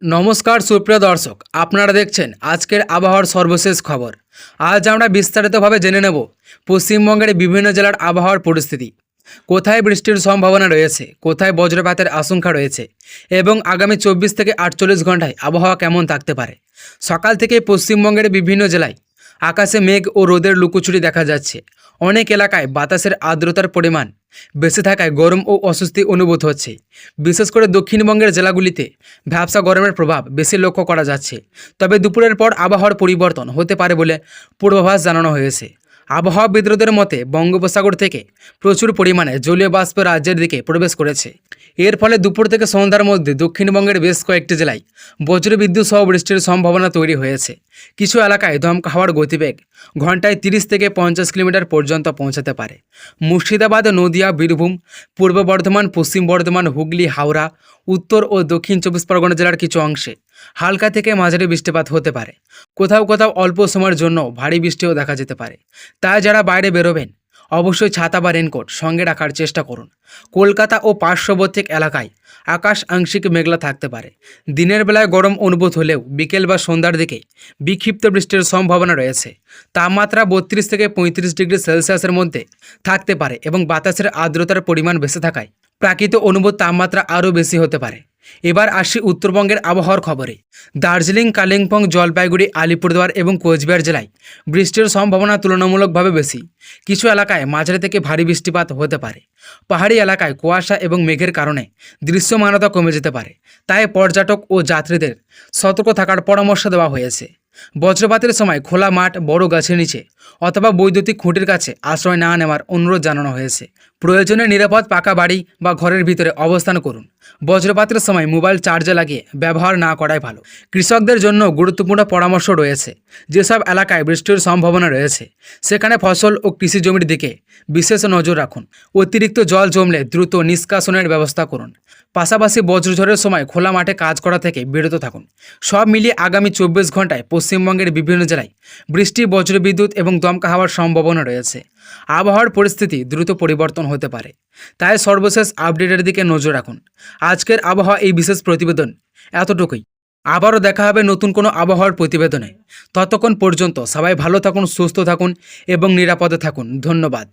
নমস্কার সুপ্রিয় দর্শক, আপনারা দেখছেন আজকের আবহাওয়ার সর্বশেষ খবর। আজ আমরা বিস্তারিতভাবে জেনে নেব পশ্চিমবঙ্গের বিভিন্ন জেলার আবহাওয়ার পরিস্থিতি, কোথায় বৃষ্টির সম্ভাবনা রয়েছে, কোথায় বজ্রপাতের আশঙ্কা রয়েছে এবং আগামী 24 থেকে 48 ঘন্টায় আবহাওয়া কেমন থাকতে পারে। সকাল থেকে পশ্চিমবঙ্গের বিভিন্ন জেলায় আকাশে মেঘ ও রোদের লুকোচুরি দেখা যাচ্ছে। অনেক এলাকায় বাতাসের আর্দ্রতার পরিমাণ বেশি থাকায় গরম ও অস্বস্তি অনুভূত হচ্ছে। বিশেষ করে দক্ষিণবঙ্গের জেলাগুলিতে ভ্যাপসা গরমের প্রভাব বেশি লক্ষ্য করা যাচ্ছে। তবে দুপুরের পর আবহাওয়ার পরিবর্তন হতে পারে বলে পূর্বাভাস জানানো হয়েছে। আবহাওয়াবিদদের মতে বঙ্গোপসাগর থেকে প্রচুর পরিমাণে জলীয় বাষ্প রাজ্যের দিকে প্রবেশ করেছে। এর ফলে দুপুর থেকে সন্ধ্যার মধ্যে দক্ষিণবঙ্গের বেশ কয়েকটি জেলায় বজ্রবিদ্যুৎ সহ বৃষ্টির সম্ভাবনা তৈরি হয়েছে। কিছু এলাকায় দমকা হাওয়ার গতিবেগ ঘন্টায় 30 থেকে 50 কিলোমিটার পর্যন্ত পৌঁছাতে পারে। মুর্শিদাবাদ, নদিয়া, বীরভূম, পূর্ব বর্ধমান, পশ্চিম বর্ধমান, হুগলি, হাওড়া, উত্তর ও দক্ষিণ 24 পরগনা জেলার কিছু অংশে হালকা থেকে মাঝারি বৃষ্টিপাত হতে পারে। কোথাও কোথাও অল্প সময়ের জন্য ভারী বৃষ্টিও দেখা যেতে পারে। তাই যারা বাইরে বেরোবেন অবশ্যই ছাতা বা রেনকোট সঙ্গে রাখার চেষ্টা করুন। কলকাতা ও পার্শ্ববর্তী এলাকায় আকাশ আংশিক মেঘলা থাকতে পারে। দিনের বেলায় গরম অনুভূত হলেও বিকেল বা সন্ধ্যার দিকে বিক্ষিপ্ত বৃষ্টির সম্ভাবনা রয়েছে। তাপমাত্রা 32 থেকে 35 ডিগ্রি সেলসিয়াসের মধ্যে থাকতে পারে এবং বাতাসের আর্দ্রতার পরিমাণ বেশি থাকায় প্রাকৃতিক অনুভূত তাপমাত্রা আরও বেশি হতে পারে। এবার আসি উত্তরবঙ্গের আবহাওয়ার খবরে। দার্জিলিং, কালিম্পং, জলপাইগুড়ি, আলিপুরদুয়ার এবং কোচবিহার জেলায় বৃষ্টির সম্ভাবনা তুলনামূলকভাবে বেশি। কিছু এলাকায় মাঝারি থেকে ভারী বৃষ্টিপাত হতে পারে। পাহাড়ি এলাকায় কুয়াশা এবং মেঘের কারণে দৃশ্যমানতা কমে যেতে পারে। তাই পর্যটক ও যাত্রীদের সতর্ক থাকার পরামর্শ দেওয়া হয়েছে। বজ্রপাতের সময় খোলা মাঠ, বড় গাছের নিচে অথবা বৈদ্যুতিক খুঁটির কাছে আশ্রয় না নেওয়ার অনুরোধ জানানো হয়েছে। প্রয়োজনে নিরাপদ পাকা বাড়ি বা ঘরের ভিতরে অবস্থান করুন। বজ্রপাতের সময় মোবাইল চার্জে লাগিয়ে ব্যবহার না করাই ভালো। কৃষকদের জন্য গুরুত্বপূর্ণ পরামর্শ রয়েছে। যেসব এলাকায় বৃষ্টির সম্ভাবনা রয়েছে সেখানে ফসল ও কৃষি জমির দিকে বিশেষ নজর রাখুন। অতিরিক্ত জল জমলে দ্রুত নিষ্কাশনের ব্যবস্থা করুন। পাশাপাশি বজ্রঝড়ের সময় খোলা মাঠে কাজ করা থেকে বিরত থাকুন। সব মিলিয়ে আগামী 24 ঘন্টায় পশ্চিমবঙ্গের বিভিন্ন জেলায় বৃষ্টি, বজ্রবিদ্যুৎ এবং দমকা হাওয়ার সম্ভাবনা রয়েছে। আবহাওয়ার পরিস্থিতি দ্রুত পরিবর্তন হতে পারে, তাই সর্বশেষ আপডেটের দিকে নজর রাখুন। আজকের আবহাওয়া এই বিশেষ প্রতিবেদন এতটুকুই। আবারও দেখা হবে নতুন কোনো আবহাওয়ার প্রতিবেদনে। ততক্ষণ পর্যন্ত সবাই ভালো থাকুন, সুস্থ থাকুন এবং নিরাপদে থাকুন। ধন্যবাদ।